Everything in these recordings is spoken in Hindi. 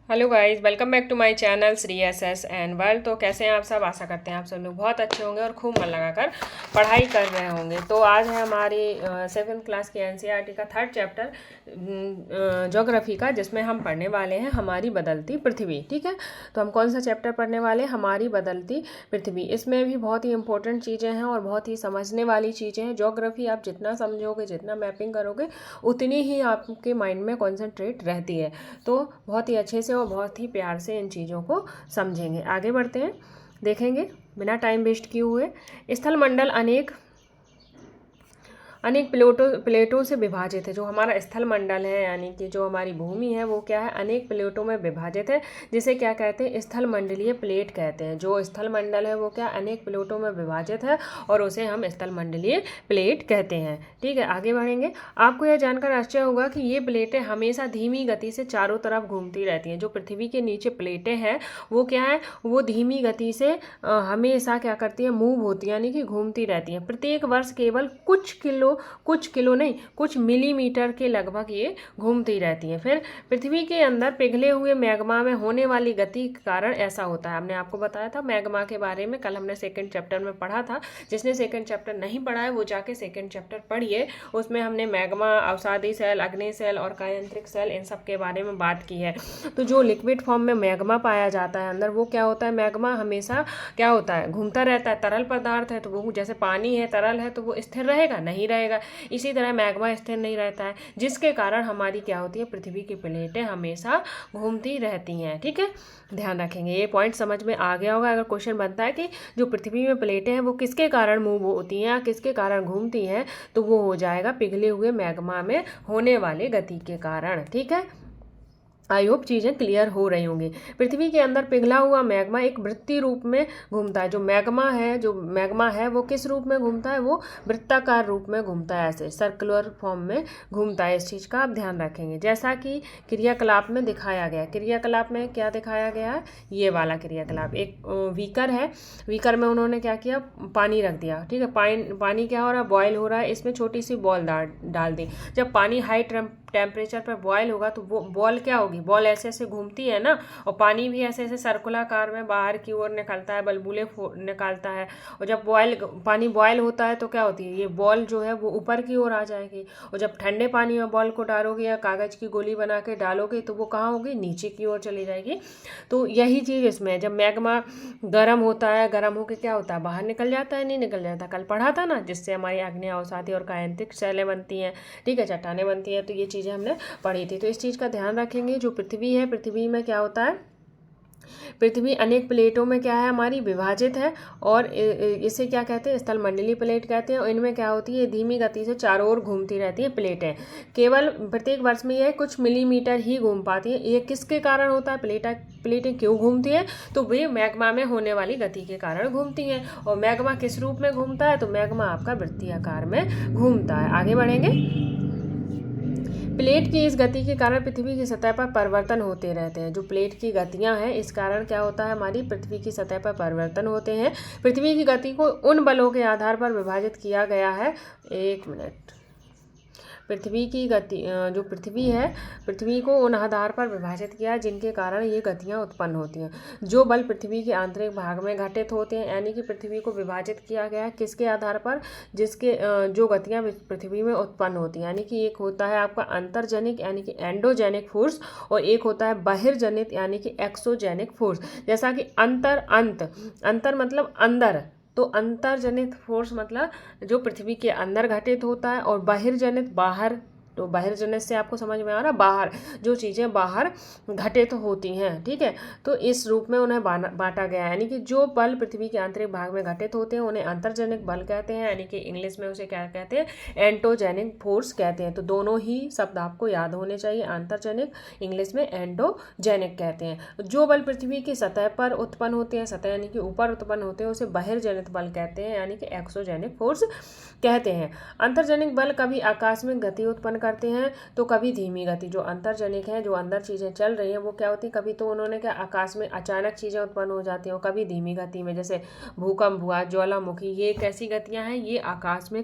Hello guys, welcome back to my channel Shri S S and world. तो कैसे हैं आप सब? आशा करते हैं आप सब लोग बहुत अच्छे होंगे और खूब मन लगाकर पढ़ाई कर रहे होंगे। तो आज है हमारी 7th क्लास की एनसीईआरटी का 3rd चैप्टर ज्योग्राफी का, जिसमें हम पढ़ने वाले हैं हमारी बदलती पृथ्वी। ठीक है, तो हम कौन सा चैप्टर पढ़ने वाले हैं? हमारी बदलती पृथ्वी। इसमें भी बहुत ही इंपॉर्टेंट चीज़ें हैं और बहुत ही समझने वाली चीज़ें हैं। ज्योग्राफी आप जितना समझोगे, जितना मैपिंग करोगे, उतनी ही आपके माइंड में कॉन्सेंट्रेट रहती है। तो बहुत ही अच्छे से और बहुत ही प्यार से इन चीज़ों को समझेंगे। आगे बढ़ते हैं, देखेंगे बिना टाइम वेस्ट किए हुए। स्थल मंडल अनेक प्लेटों से विभाजित है। जो हमारा स्थल मंडल है, यानी कि जो हमारी भूमि है, वो क्या है? अनेक प्लेटों में विभाजित है, जिसे क्या कहते हैं? स्थल मंडलीय प्लेट कहते हैं। जो स्थल मंडल है वो क्या? अनेक प्लेटों में विभाजित है और उसे हम स्थल मंडलीय प्लेट कहते हैं। ठीक है, आगे बढ़ेंगे। आपको यह जानकर आश्चर्य होगा कि ये प्लेटें हमेशा धीमी गति से चारों तरफ घूमती रहती हैं। जो पृथ्वी के नीचे प्लेटें हैं वो क्या है? वो धीमी गति से हमेशा क्या करती है? मूव होती है, यानी कि घूमती रहती हैं। प्रत्येक वर्ष केवल कुछ किलो नहीं, कुछ मिलीमीटर के लगभग ये घूमती रहती हैं। फिर पृथ्वी के अंदर पिघले हुए मैग्मा में होने वाली गति के कारण ऐसा होता है। हमने आपको बताया था मैग्मा के बारे में, कल हमने 2nd चैप्टर में पढ़ा था। जिसने 2nd चैप्टर नहीं पढ़ा है वो जाके 2nd चैप्टर पढ़िए। उसमें हमने मैग्मा, अवसादी सेल, अग्नि सेल और कायांतरिक सेल, इन सब के बारे में बात की है। तो जो लिक्विड फॉर्म में मैग्मा पाया जाता है अंदर, वो क्या होता है? मैग्मा हमेशा क्या होता है? घूमता रहता है। तरल पदार्थ है तो वो, जैसे पानी है, तरल है, तो वो स्थिर रहेगा? नहीं रहेगा। इसी तरह मैग्मा स्थिर नहीं रहता है, जिसके कारण हमारी क्या होती है? पृथ्वी की प्लेटें हमेशा घूमती रहती हैं। ठीक है, ध्यान रखेंगे। ये पॉइंट समझ में आ गया होगा। अगर क्वेश्चन बनता है कि जो पृथ्वी में प्लेटें हैं वो किसके कारण मूव होती हैं या किसके कारण घूमती हैं, तो वो हो जाएगा पिघले हुए मैग्मा में होने वाले गति के कारण। ठीक है, आई होप चीज़ें क्लियर हो रही होंगी। पृथ्वी के अंदर पिघला हुआ मैग्मा एक वृत्तीय रूप में घूमता है। जो मैग्मा है वो किस रूप में घूमता है? वो वृत्ताकार रूप में घूमता है, ऐसे सर्कुलर फॉर्म में घूमता है। इस चीज़ का आप ध्यान रखेंगे, जैसा कि क्रियाकलाप में दिखाया गया। क्रियाकलाप में क्या दिखाया गया है? ये वाला क्रियाकलाप। एक वीकर है, वीकर में उन्होंने क्या किया? पानी रख दिया। ठीक है, पानी क्या हो रहा है? बॉयल हो रहा है। इसमें छोटी सी बॉल डाल दी। जब पानी हाई टेम्परेचर पर बॉयल होगा तो वो बॉल क्या होगी? बॉल ऐसे ऐसे घूमती है ना, और पानी भी ऐसे ऐसे सर्कुलाकार में बाहर की ओर निकलता है, बलबूले निकालता है। और जब पानी बॉयल होता है तो क्या होती है? ये बॉल जो है वो ऊपर की ओर आ जाएगी। और जब ठंडे पानी में बॉल को डालोगे या कागज की गोली बना के डालोगे तो वो कहाँ होगी? नीचे की ओर चली जाएगी। तो यही चीज़ इसमें है। जब मैग्मा गर्म होता है, गर्म होकर क्या होता है? बाहर निकल जाता है, नहीं निकल जाता? कल पढ़ा था ना, जिससे हमारी आग्नेय, अवसादी और कायांतरिक सेलें बनती हैं। ठीक है, चट्टानें बनती हैं। तो ये चीज़ें हमने पढ़ी थी। तो इस चीज़ का ध्यान रखेंगे। जो पृथ्वी है, पृथ्वी में क्या होता है? पृथ्वी अनेक प्लेटों में क्या है? हमारी विभाजित है। और इसे क्या कहते हैं? स्थल मंडलीय प्लेट कहते हैं। और इनमें क्या होती है? धीमी गति से चारों ओर घूमती रहती है प्लेटें। केवल प्रत्येक वर्ष में यह कुछ मिलीमीटर ही घूम पाती है। ये किसके कारण होता है? प्लेटें क्यों घूमती हैं? तो वे मैग्मा में होने वाली गति के कारण घूमती हैं। और मैग्मा किस रूप में घूमता है? तो मैग्मा आपका वृत्तीय आकार में घूमता है। आगे बढ़ेंगे। प्लेट की इस गति के कारण पृथ्वी की सतह पर परिवर्तन होते रहते हैं। जो प्लेट की गतियां हैं, इस कारण क्या होता है? हमारी पृथ्वी की सतह पर परिवर्तन होते हैं। पृथ्वी की गति को उन बलों के आधार पर विभाजित किया गया है। एक मिनट। पृथ्वी की गति, जो पृथ्वी है, पृथ्वी को उन आधार पर विभाजित किया जिनके कारण ये गतियाँ उत्पन्न होती हैं। जो बल पृथ्वी के आंतरिक भाग में घटित होते हैं, यानी कि पृथ्वी को विभाजित किया गया है किसके आधार पर? जिसके जो गतियाँ पृथ्वी में उत्पन्न होती हैं। यानी कि एक होता है आपका अंतर्जनिक, यानी कि एंडोजेनिक फोर्स, और एक होता है बहिर्जनित, यानी कि एक्सोजेनिक फोर्स। जैसा कि अंतर मतलब अंदर, तो अंतर्जनित फोर्स मतलब जो पृथ्वी के अंदर घटित होता है, और बहिर्जनित बाहर। तो बहिर्जनित से आपको समझ में आ रहा, बाहर जो चीज़ें बाहर घटित होती हैं। ठीक है, तो इस रूप में उन्हें बांटा गया है। यानी कि जो बल पृथ्वी के आंतरिक भाग में घटित होते हैं उन्हें अंतर्जनिक बल कहते हैं, यानी कि इंग्लिश में उसे क्या कहते हैं? एंटोजेनिक फोर्स कहते हैं। तो दोनों ही शब्द आपको याद होने चाहिए। अंतर्जनिक, इंग्लिश में एंडोजेनिक कहते हैं। जो बल पृथ्वी की सतह पर उत्पन्न होते हैं, सतह यानी कि ऊपर उत्पन्न होते हैं, उसे बहिर्जनित बल कहते हैं, यानी कि एक्सोजेनिक फोर्स कहते हैं। अंतर्जनिक बल कभी आकस्मिक गति उत्पन्न करते हैं तो कभी धीमी गति। जो अंतर्जनिक है, जो अंदर चीज़ें चल रही हैं, वो क्या होती है? कभी तो उन्होंने क्या आकाश में अचानक चीज़ें उत्पन्न हो जाती हैं, और कभी धीमी गति में, जैसे भूकंप हुआ, ज्वालामुखी, ये कैसी गतियाँ हैं? ये आकाश में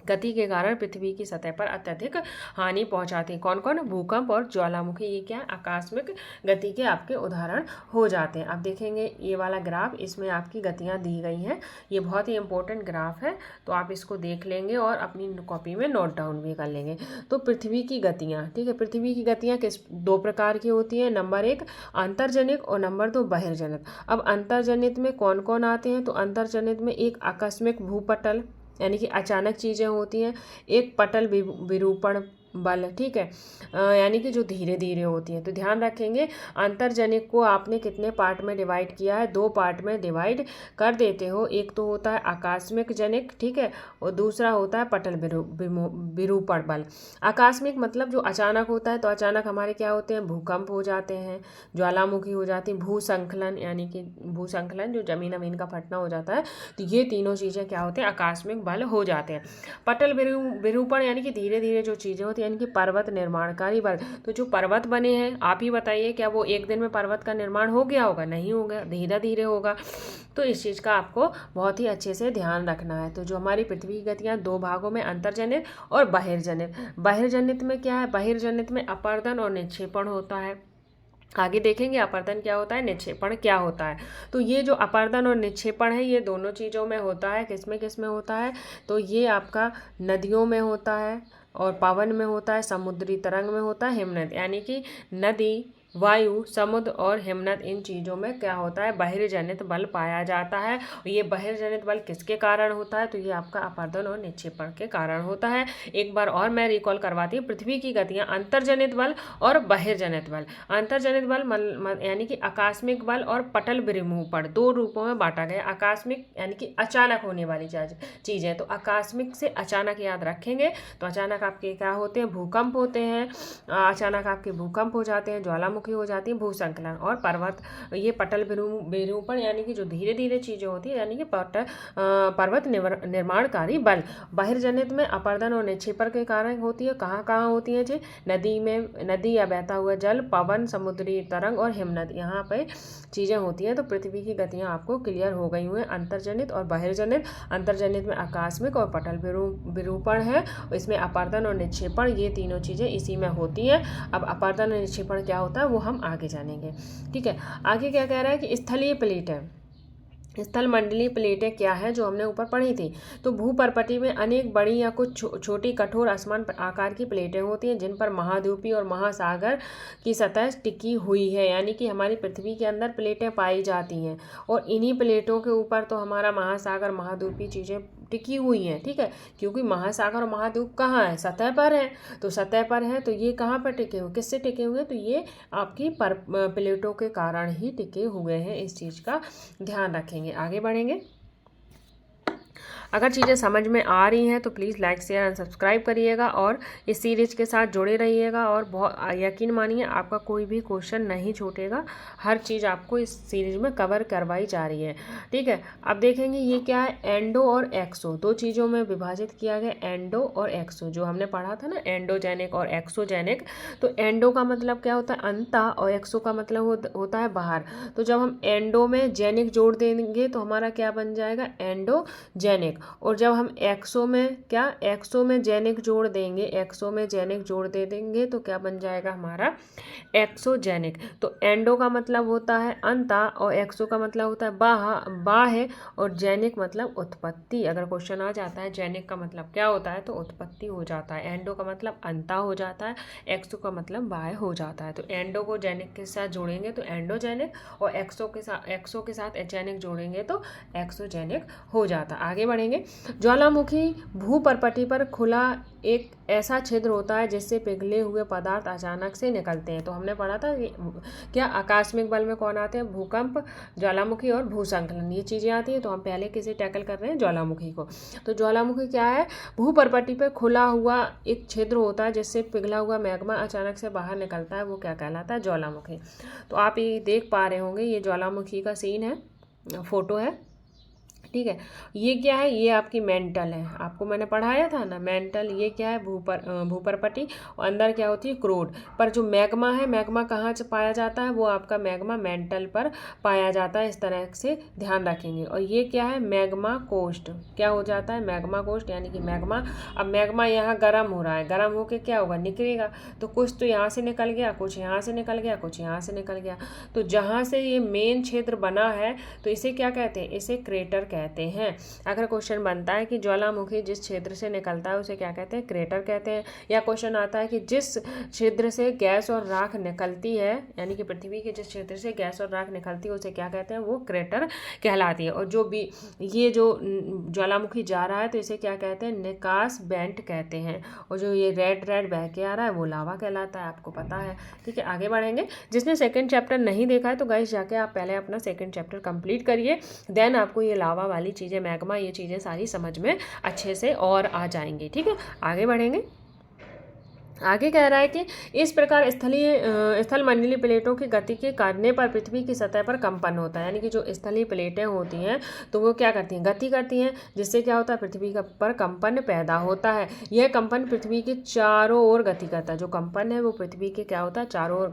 गति के कारण पृथ्वी की सतह पर अत्यधिक हानि पहुंचाती है। कौन कौन? भूकंप और ज्वालामुखी, ये क्या है? आकस्मिक गति के आपके उदाहरण हो जाते हैं। अब देखेंगे ये वाला ग्राफ, इसमें आपकी गतियां दी गई हैं। ये बहुत ही इंपॉर्टेंट ग्राफ है, तो आप इसको देख लेंगे और अपनी कॉपी में नोट डाउन भी कर लेंगे। तो पृथ्वी की गतियाँ, ठीक है, पृथ्वी की गतियाँ किस दो प्रकार की होती हैं। नंबर 1 अंतर्जनित और नंबर 2 बहिर्जनित। अब अंतर्जनित में कौन कौन आते हैं? तो अंतर्जनित में एक आकस्मिक भूपटल यानी कि अचानक चीज़ें होती हैं, एक पटल विरूपण बल, ठीक है, यानी कि जो धीरे धीरे होती हैं। तो ध्यान रखेंगे अंतर्जनित को आपने कितने पार्ट में डिवाइड किया है? 2 पार्ट में डिवाइड कर देते हो। एक तो होता है आकस्मिक जनिक, ठीक है, और दूसरा होता है पटल विरूपण बल। आकस्मिक मतलब जो अचानक होता है, तो अचानक हमारे क्या होते हैं? भूकंप हो जाते हैं, ज्वालामुखी हो जाती है, भूसंखलन यानी कि भूसंखलन जो जमीन अमीन का फटना हो जाता है। तो ये तीनों चीज़ें क्या होते हैं? आकस्मिक बल हो जाते हैं। पटल विरूपण यानी कि धीरे धीरे जो चीज़ें होती हैं, यानी कि पर्वत निर्माणकारी बल। तो जो पर्वत बने हैं, आप ही बताइए, क्या वो एक दिन में पर्वत का निर्माण हो गया होगा? नहीं होगा, धीरे धीरे होगा। तो इस चीज़ का आपको बहुत ही अच्छे से ध्यान रखना है। तो जो हमारी पृथ्वी की गतियाँ 2 भागों में, अंतर्जनित और बहिर्जनित। बहिर्जनित में क्या है? बहिर्जनित में अपर्दन और निक्षेपण होता है। आगे देखेंगे अपर्दन क्या होता है, निक्षेपण क्या होता है। तो ये जो अपर्दन और निक्षेपण है, ये दोनों चीज़ों में होता है। किसमें किसमें होता है? तो ये आपका नदियों में होता है और पवन में होता है, समुद्री तरंग में होता है, हिमनद यानी कि नदी, वायु, समुद्र और हिमनद, इन चीज़ों में क्या होता है? बहिर्जनित बल पाया जाता है। ये बहिर्जनित बल किसके कारण होता है? तो ये आपका अपर्दन और निक्षेपण के कारण होता है। एक बार और मैं रिकॉल करवाती हूँ, पृथ्वी की गतियाँ अंतर्जनित बल और बहिर्जनित बल। अंतर्जनित बल यानी कि आकस्मिक बल और पटल विरूपण, 2 रूपों में बांटा गया। आकस्मिक यानी कि अचानक होने वाली चीज़ें, तो आकस्मिक से अचानक याद रखेंगे। तो अचानक आपके क्या होते हैं? भूकंप होते हैं, अचानक आपके भूकंप हो जाते हैं, ज्वालामुखी हो जाती है, भूसंकलन और पर्वत, ये पटल विरूपण यानी कि जो धीरे धीरे चीज़ें होती है, यानी कि पर्वत निर्माणकारी बल। बहिर्जनित में अपर्दन और निक्षेपण के कारण होती है। कहाँ कहाँ होती है जी? नदी में, नदी या बहता हुआ जल, पवन, समुद्री तरंग और हिमनद, यहाँ पे चीज़ें होती हैं। तो पृथ्वी की गतियाँ आपको क्लियर हो गई हुई हैं, अंतर्जनित और बहिर्जनित। अंतर्जनित में आकस्मिक और पटल विरूपण है, इसमें अपर्दन और निक्षेपण, ये तीनों चीज़ें इसी में होती हैं। अब अपर्दन और निक्षेपण क्या होता है वो हम आगे जानेंगे, ठीक है। आगे क्या कह रहा है कि स्थलीय प्लेटें, स्थल मंडलीय प्लेटें क्या है जो हमने ऊपर पढ़ी थी। तो भूपर्पटी में अनेक बड़ी या कुछ छोटी कठोर असमान आकार की प्लेटें होती हैं, जिन पर महाद्वीपीय और महासागर की सतह टिकी हुई है, यानी कि हमारी पृथ्वी के अंदर प्लेटें पाई जाती हैं और इन्हीं प्लेटों के ऊपर तो हमारा महासागर, महाद्वीपीय चीज़ें टिकी हुई हैं, ठीक है। क्योंकि महासागर और महाद्वीप कहाँ है? सतह पर है। तो सतह पर है, तो ये कहाँ पर टिके हुए? किससे टिके हुए? तो ये आपकी प्लेटों के कारण ही टिके हुए हैं। इस चीज़ का ध्यान रखेंगे। आगे बढ़ेंगे। अगर चीज़ें समझ में आ रही हैं तो please like, share and subscribe करिएगा और इस सीरीज के साथ जुड़े रहिएगा। और बहुत यकीन मानिए आपका कोई भी क्वेश्चन नहीं छूटेगा, हर चीज़ आपको इस सीरीज में कवर करवाई जा रही है, ठीक है। अब देखेंगे ये क्या है? एंडो और एक्सो, 2 चीज़ों में विभाजित किया गया, एंडो और एक्सो, जो हमने पढ़ा था ना, एंडोजेनिक और एक्सोजेनिक। तो एंडो का मतलब क्या होता है? अंता, और एक्सो का मतलब होता है बाहर। तो जब हम एंडो में जेनिक जोड़ देंगे तो हमारा क्या बन जाएगा? एंडोजेनिक। और जब हम एक्सो में एक्सो में जेनिक जोड़ देंगे, एक्सो में जेनिक जोड़ दे देंगे तो क्या बन जाएगा हमारा? एक्सोजेनिक। तो एंडो का मतलब होता है अंता और एक्सो का मतलब होता है बाह्य और जेनिक मतलब उत्पत्ति। अगर क्वेश्चन आ जाता है जेनिक का मतलब क्या होता है, तो उत्पत्ति हो जाता है। एंडो का मतलब अंता हो जाता है, एक्सो का मतलब बाह्य हो जाता है। तो एंडो को जेनिक के साथ जोड़ेंगे तो एंडोजेनिक, और एक्सो के साथ जेनिक जोड़ेंगे तो एक्सोजेनिक हो जाता है। आगे बढ़ेंगे। ज्वालामुखी भूपर्पटी पर खुला एक ऐसा छिद्र होता है जिससे पिघले हुए पदार्थ अचानक से निकलते हैं। तो हमने पढ़ा था क्या आकस्मिक बल में कौन आते हैं? भूकंप, ज्वालामुखी और भूसंकलन, ये चीज़ें आती हैं। तो हम पहले किसे टैकल कर रहे हैं? ज्वालामुखी को। तो ज्वालामुखी क्या है? भूपर्पटी पर खुला हुआ एक छिद्र होता है जिससे पिघला हुआ मैग्मा अचानक से बाहर निकलता है, वो क्या कहलाता है? ज्वालामुखी। तो आप ये देख पा रहे होंगे, ये ज्वालामुखी का सीन है, फोटो है। ठीक है। ये क्या है, ये आपकी मेंटल है, आपको मैंने पढ़ाया था ना मेंटल। ये क्या है, भूपरपटी, और अंदर क्या होती है, क्रोड। पर जो मैग्मा है, मैग्मा कहाँ से पाया जाता है, वो आपका मैग्मा मेंटल पर पाया जाता है। इस तरह से ध्यान रखेंगे। और ये क्या है, मैग्मा कोस्ट। क्या हो जाता है, मैग्मा कोस्ट, यानी कि मैग्मा। अब मैग्मा यहाँ गर्म हो रहा है, गर्म होके क्या होगा, निकलेगा। तो कुछ तो यहाँ से निकल गया, कुछ यहाँ से निकल गया, कुछ यहाँ से निकल गया। तो जहाँ से ये मेन क्षेत्र बना है, तो इसे क्या कहते हैं, इसे क्रेटर कहते हैं। अगर क्वेश्चन बनता है कि ज्वालामुखी जिस क्षेत्र से निकलता है उसे क्या कहते हैं, क्रेटर कहते हैं। या क्वेश्चन आता है कि जिस क्षेत्र से गैस और राख निकलती है, यानी कि पृथ्वी के जिस क्षेत्र से गैस और राख निकलती है उसे क्या कहते हैं, वो क्रेटर कहलाती है। और जो भी ये जो ज्वालामुखी जा रहा है तो इसे क्या कहते हैं, निकास बेंट कहते हैं। और जो ये रेड रेड बह के आ रहा है वो लावा कहलाता है, आपको पता है। ठीक है, आगे बढ़ेंगे। जिसने सेकंड चैप्टर नहीं देखा है तो गाइस जाके आप पहले अपना सेकंड चैप्टर कंप्लीट करिए, देन आपको ये लावा वाली चीज़ें, मैग्मा, ये चीज़ें सारी समझ में अच्छे से और आ जाएंगी। ठीक है, आगे बढ़ेंगे। आगे कह रहा है कि इस प्रकार स्थल मंडलीय प्लेटों की गति के करने पर पृथ्वी की सतह पर कंपन होता है। यानी कि जो स्थलीय प्लेटें होती हैं तो वो क्या करती हैं, गति करती हैं, जिससे क्या होता है, पृथ्वी पर कंपन पैदा होता है। यह कंपन पृथ्वी के चारों ओर गति करता है। जो कंपन है वो पृथ्वी के क्या होता है, चारों ओर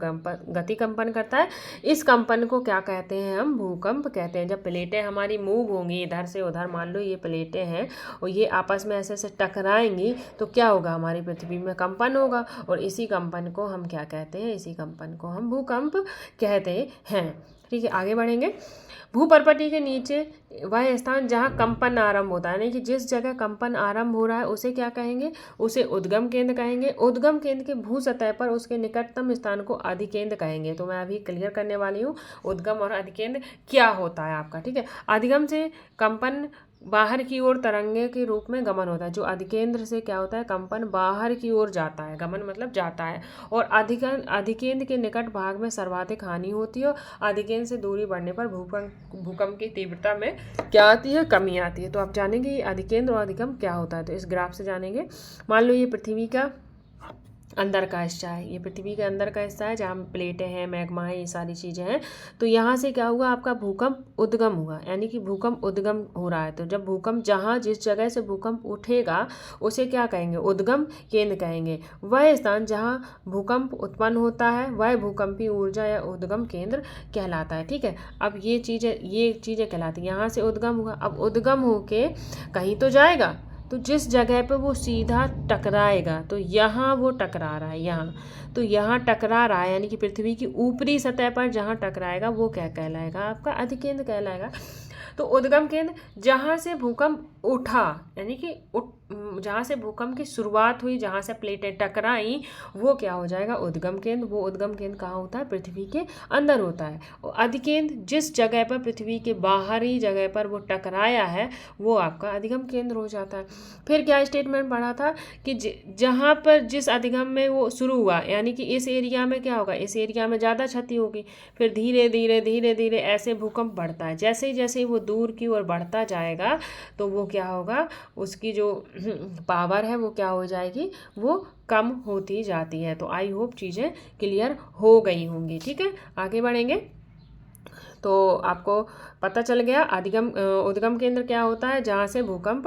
गति कंपन करता है। इस कंपन को क्या कहते हैं, हम भूकंप कहते हैं। जब प्लेटें हमारी मूव होंगी इधर से उधर, मान लो ये प्लेटें हैं और ये आपस में ऐसे टकराएंगी तो क्या होगा, हमारी पृथ्वी में कंपन होगा। और इसी कंपन को हम क्या कहते हैं, इसी कंपन को हम भूकंप कहते हैं। ठीक है, आगे बढ़ेंगे। भूपर्पटी के नीचे वह स्थान जहाँ कंपन आरंभ होता है, यानी कि जिस जगह कंपन आरंभ हो रहा है उसे क्या कहेंगे, उसे उद्गम केंद्र कहेंगे। उद्गम केंद्र के भू सतह पर उसके निकटतम स्थान को अधिकेंद्र कहेंगे। तो मैं अभी क्लियर करने वाली हूँ उद्गम और अधिकेंद्र क्या होता है आपका। ठीक है, अधिगम से कंपन बाहर की ओर तरंगे के रूप में गमन होता है। जो अधिकेंद्र से क्या होता है, कंपन बाहर की ओर जाता है, गमन मतलब जाता है। और अधिकेंद्र के निकट भाग में सर्वाधिक हानि होती है। अधिकेंद्र से दूरी बढ़ने पर भूकंप की तीव्रता में क्या आती है, कमी आती है। तो आप जानेंगे अधिकेंद्र और अधिगम क्या होता है, तो इस ग्राफ से जानेंगे। मान लो ये पृथ्वी का अंदर का हिस्सा है, ये पृथ्वी के अंदर का हिस्सा है जहाँ प्लेटें हैं, मैग्मा है, ये सारी चीज़ें हैं। तो यहाँ से क्या हुआ, आपका भूकंप उद्गम हुआ, यानी कि भूकंप उद्गम हो रहा है। तो जब भूकंप जहाँ जिस जगह से भूकंप उठेगा उसे क्या कहेंगे, उद्गम केंद्र कहेंगे। वह स्थान जहाँ भूकंप उत्पन्न होता है वह भूकंपीय ऊर्जा या उद्गम केंद्र कहलाता है। ठीक है, अब ये चीज़ें कहलाती हैं। यहाँ से उद्गम हुआ, अब उद्गम होके कहीं तो जाएगा, तो जिस जगह पे वो सीधा टकराएगा, तो यहाँ वो टकरा रहा है, यहाँ तो यहाँ टकरा रहा है, यानी कि पृथ्वी की ऊपरी सतह पर जहाँ टकराएगा वो क्या कहलाएगा, आपका अधिकेंद्र कहलाएगा। तो उद्गम केंद्र जहाँ से भूकंप उठा, यानी कि जहाँ से भूकंप की शुरुआत हुई, जहाँ से प्लेटें टकराई, वो क्या हो जाएगा, उद्गम केंद्र। वो उद्गम केंद्र कहाँ होता है, पृथ्वी के अंदर होता है। और अधिकेंद्र जिस जगह पर पृथ्वी के बाहरी जगह पर वो टकराया है वो आपका अधिगम केंद्र हो जाता है। फिर क्या स्टेटमेंट पढ़ा था कि जहाँ पर जिस अधिगम में वो शुरू हुआ, यानी कि इस एरिया में क्या होगा, इस एरिया में ज़्यादा क्षति होगी। फिर धीरे धीरे धीरे धीरे ऐसे भूकंप बढ़ता है, जैसे जैसे वो दूर की ओर बढ़ता जाएगा तो वो क्या होगा, उसकी जो पावर है वो क्या हो जाएगी, वो कम होती जाती है। तो आई होप चीज़ें क्लियर हो गई होंगी। ठीक है, आगे बढ़ेंगे। तो आपको पता चल गया उद्गम केंद्र क्या होता है, जहाँ से भूकंप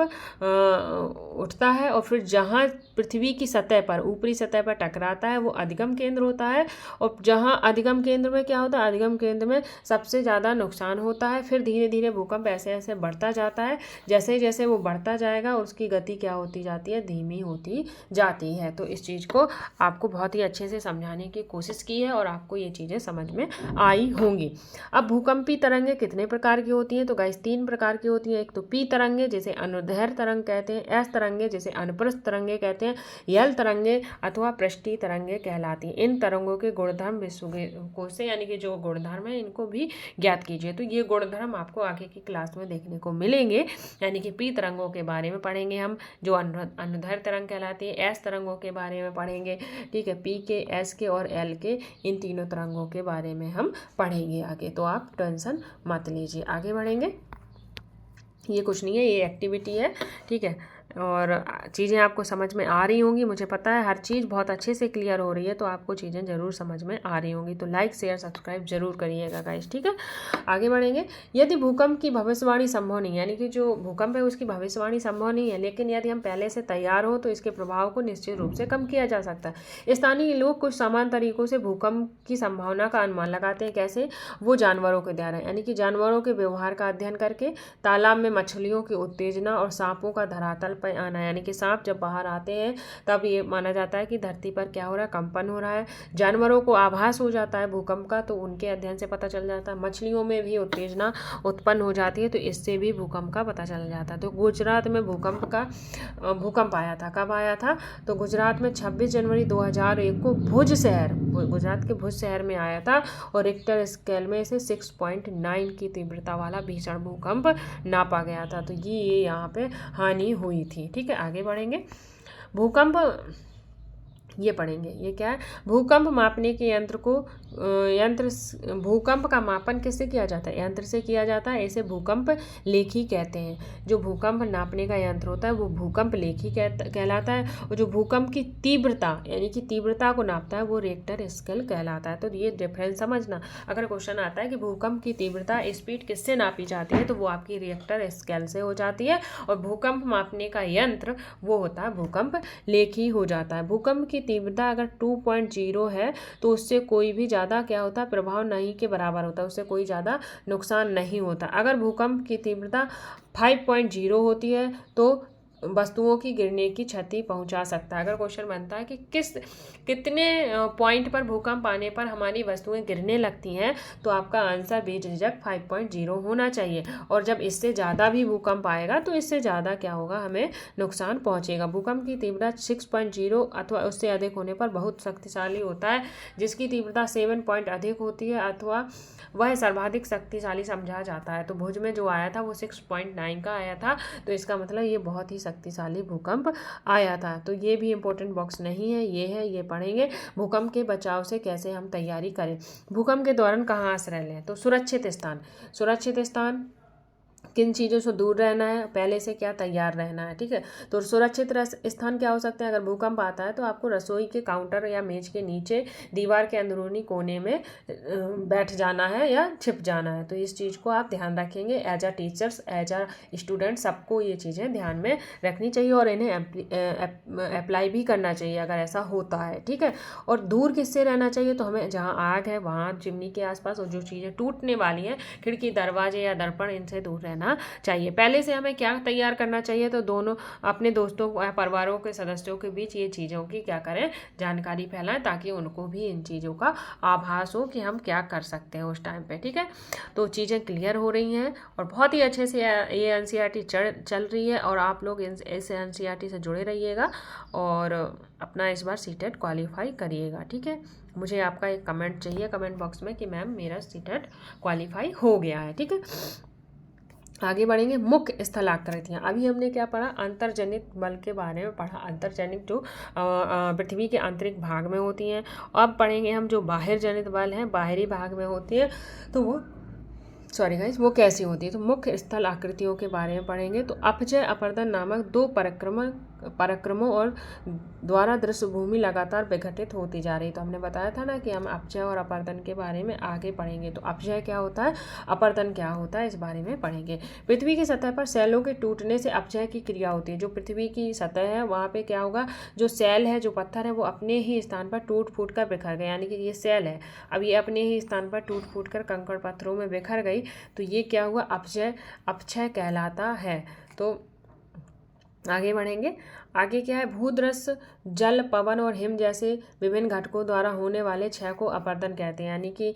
उठता है और फिर जहाँ पृथ्वी की सतह पर, ऊपरी सतह पर टकराता है वो अधिगम केंद्र होता है। और जहाँ अधिगम केंद्र में क्या होता है, अधिगम केंद्र में सबसे ज़्यादा नुकसान होता है। फिर धीरे धीरे भूकंप ऐसे ऐसे बढ़ता जाता है, जैसे जैसे वो बढ़ता जाएगा उसकी गति क्या होती जाती है, धीमी होती जाती है। तो इस चीज़ को आपको बहुत ही अच्छे से समझाने की कोशिश की है और आपको ये चीज़ें समझ में आई होंगी। अब भूकंपी तरंगें कितने प्रकार की होती हैं, तो गाइस 3 प्रकार की होती हैं। एक तो पी तरंगे जिसे अनुदैर्घ्य तरंग कहते हैं, एस तरंगे जिसे अनुप्रस्थ तरंगे कहते हैं, यल तरंगे अथवा पृष्ठीय तरंगे कहलाती हैं। इन तरंगों के गुणधर्म विश्वकोश से, यानी कि जो गुणधर्म है इनको भी ज्ञात कीजिए। तो ये गुणधर्म आपको आगे की क्लास में देखने को मिलेंगे, यानी कि पी तरंगों के बारे में पढ़ेंगे हम, जो अनुदैर्घ्य तरंग कहलाती है। एस तरंगों के बारे में पढ़ेंगे, ठीक है, पी के, एस के और एल के, इन तीनों तरंगों के बारे में हम पढ़ेंगे आगे। तो आप टेंशन मत लीजिए, आगे बढ़ेंगे। ये कुछ नहीं है, ये एक्टिविटी है, ठीक है। और चीज़ें आपको समझ में आ रही होंगी, मुझे पता है हर चीज़ बहुत अच्छे से क्लियर हो रही है, तो आपको चीज़ें ज़रूर समझ में आ रही होंगी। तो लाइक शेयर सब्सक्राइब जरूर करिएगा गाइस, ठीक है। आगे बढ़ेंगे। यदि भूकंप की भविष्यवाणी संभव नहीं, यानी कि जो भूकंप है उसकी भविष्यवाणी संभव नहीं है, लेकिन यदि हम पहले से तैयार हो तो इसके प्रभाव को निश्चित रूप से कम किया जा सकता है। स्थानीय लोग कुछ समान तरीकों से भूकंप की संभावना का अनुमान लगाते हैं। कैसे? वो जानवरों के द्वारा, यानी कि जानवरों के व्यवहार का अध्ययन करके, तालाब में मछलियों की उत्तेजना और सांपों का धरातल पर आना, यानी कि सांप जब बाहर आते हैं तब ये माना जाता है कि धरती पर क्या हो रहा है, कंपन हो रहा है। जानवरों को आभास हो जाता है भूकंप का, तो उनके अध्ययन से पता चल जाता है। मछलियों में भी उत्तेजना उत्पन्न हो जाती है, तो इससे भी भूकंप का पता चल जाता है। तो गुजरात में भूकंप आया था। कब आया था? तो गुजरात में 26 जनवरी 2001 को गुजरात के भुज शहर में आया था, और रिक्टर स्केल में इसे 6.9 की तीव्रता वाला भीषण भूकंप नापा गया था। तो ये यहाँ पे हानि हुई थी, ठीक है। आगे बढ़ेंगे। भूकंप ये पढ़ेंगे, ये क्या है? भूकंप मापने के भूकंप का मापन किससे किया जाता है? यंत्र से किया जाता है। इसे भूकंप लेखी कहते हैं। जो भूकंप नापने का यंत्र होता है वो भूकंप लेखी कहलाता है, और जो भूकंप की तीव्रता, यानी कि तीव्रता को नापता है, वो रिक्टर स्केल कहलाता है। तो ये डिफरेंस समझना। अगर क्वेश्चन आता है कि भूकंप की तीव्रता स्पीड किससे नापी जाती है, तो वो आपकी रिक्टर स्केल से हो जाती है, और भूकंप मापने का यंत्र वो होता है भूकंप लेखी हो जाता है। भूकंप की तीव्रता अगर 2.0 है तो उससे कोई भी ज़्यादा क्या होता है, प्रभाव नहीं के बराबर होता है, उससे कोई ज़्यादा नुकसान नहीं होता। अगर भूकंप की तीव्रता 5.0 होती है तो वस्तुओं की गिरने की क्षति पहुंचा सकता है। अगर क्वेश्चन बनता है कि कितने पॉइंट पर भूकंप आने पर हमारी वस्तुएं गिरने लगती हैं, तो आपका आंसर बेझिझक 5.0 होना चाहिए। और जब इससे ज़्यादा भी भूकंप आएगा तो इससे ज़्यादा क्या होगा, हमें नुकसान पहुंचेगा। भूकंप की तीव्रता 6.0 अथवा उससे अधिक होने पर बहुत शक्तिशाली होता है। जिसकी तीव्रता 7 पॉइंट अधिक होती है अथवा वह सर्वाधिक शक्तिशाली समझा जाता है। तो भुज में जो आया था वो 6.9 का आया था, तो इसका मतलब ये बहुत ही शक्तिशाली भूकंप आया था। तो ये भी इंपॉर्टेंट बॉक्स नहीं है, ये है, ये पढ़ेंगे। भूकंप के बचाव से कैसे हम तैयारी करें। भूकंप के दौरान कहाँ आश्रय लें? तो सुरक्षित स्थान किन चीज़ों से दूर रहना है, पहले से क्या तैयार रहना है, ठीक है। तो सुरक्षित स्थान क्या हो सकते हैं? अगर भूकंप आता है तो आपको रसोई के काउंटर या मेज के नीचे, दीवार के अंदरूनी कोने में बैठ जाना है या छिप जाना है। तो इस चीज़ को आप ध्यान रखेंगे। As a teachers, as a student, सबको ये चीज़ें ध्यान में रखनी चाहिए और इन्हें अप्लाई भी करना चाहिए अगर ऐसा होता है, ठीक है। और दूर किससे रहना चाहिए? तो हमें जहाँ आग है वहाँ, चिमनी के आसपास, और जो चीज़ें टूटने वाली हैं, खिड़की, दरवाजे या दर्पण, इनसे दूर रहना चाहिए। पहले से हमें क्या तैयार करना चाहिए? तो दोनों अपने दोस्तों या परिवारों के सदस्यों के बीच ये चीज़ों की क्या करें, जानकारी फैलाएं, ताकि उनको भी इन चीज़ों का आभास हो कि हम क्या कर सकते हैं उस टाइम पे, ठीक है। तो चीज़ें क्लियर हो रही हैं और बहुत ही अच्छे से ये एनसीईआरटी चल रही है, और आप लोग इस एनसीईआरटी से जुड़े रहिएगा और अपना इस बार सीटेट क्वालिफाई करिएगा, ठीक है। मुझे आपका एक कमेंट चाहिए कमेंट बॉक्स में कि मैम मेरा सीटेट क्वालिफाई हो गया है, ठीक है। आगे बढ़ेंगे। मुख्य स्थलाकृतियाँ। अभी हमने क्या पढ़ा? अंतर्जनित बल के बारे में पढ़ा। अंतर्जनित जो पृथ्वी के आंतरिक भाग में होती हैं। अब पढ़ेंगे हम जो बाहर जनित बल हैं, बाहरी भाग में होती है, तो वो कैसी होती है। तो मुख्य स्थल आकृतियों के बारे में पढ़ेंगे। तो अपचय अपर्दन नामक दो पराक्रमों और द्वारा दृश्य भूमि लगातार विघटित होती जा रही। तो हमने बताया था ना कि हम अपचय और अपर्दन के बारे में आगे पढ़ेंगे। तो अपचय क्या होता है, अपर्दन क्या होता है, इस बारे में पढ़ेंगे। पृथ्वी की सतह पर सेलों के टूटने से अपचय की क्रिया होती है। जो पृथ्वी की सतह है वहाँ पे क्या होगा, जो सेल है, जो पत्थर है, वो अपने ही स्थान पर टूट फूट कर बिखर गए, यानी कि ये सेल है, अब ये अपने ही स्थान पर टूट फूट कर कंकड़ पत्थरों में बिखर गई, तो ये क्या हुआ, अपक्षय कहलाता है। तो आगे बढ़ेंगे। आगे क्या है, भूदृश्य जल, पवन और हिम जैसे विभिन्न घटकों द्वारा होने वाले क्षय को अपर्दन कहते हैं। यानी कि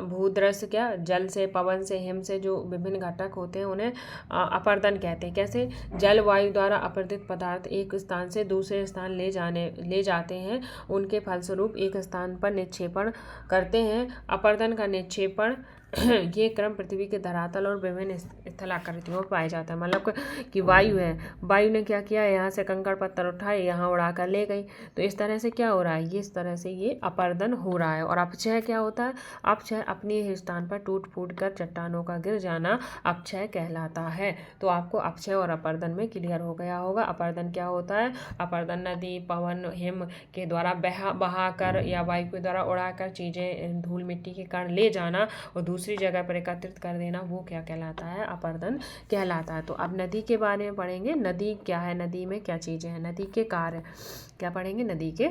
भूदृश्य क्या, जल से, पवन से, हिम से जो विभिन्न घटक होते हैं उन्हें अपर्दन कहते हैं। कैसे? जल वायु द्वारा अपर्दित पदार्थ एक स्थान से दूसरे स्थान ले जाते हैं, उनके फलस्वरूप एक स्थान पर निक्षेपण करते हैं। अपर्दन का निक्षेपण ये क्रम पृथ्वी के धरातल और विभिन्न स्थल आकृतियों में पाया जाता है। मतलब कि वायु है, वायु ने क्या किया, यहाँ से कंकड़ पत्थर उठाए, यहाँ उड़ा कर ले गई। तो इस तरह से क्या हो रहा है, ये इस तरह से ये अपर्दन हो रहा है। और अपक्षय क्या होता है, अपक्षय अपने ही स्थान पर टूट फूट कर चट्टानों का गिर जाना अपक्षय कहलाता है। तो आपको अपक्षय और अपर्दन में क्लियर हो गया होगा। अपर्दन क्या होता है, अपर्दन नदी, पवन, हिम के द्वारा बहा कर या वायु के द्वारा उड़ाकर चीज़ें, धूल मिट्टी के कण ले जाना और दूसरी जगह पर एकत्रित कर देना, वो क्या कहलाता है, अपर्दन कहलाता है। तो अब नदी के बारे में पढ़ेंगे। नदी क्या है, नदी में क्या चीज़ें हैं, नदी के कार्य क्या पढ़ेंगे, नदी के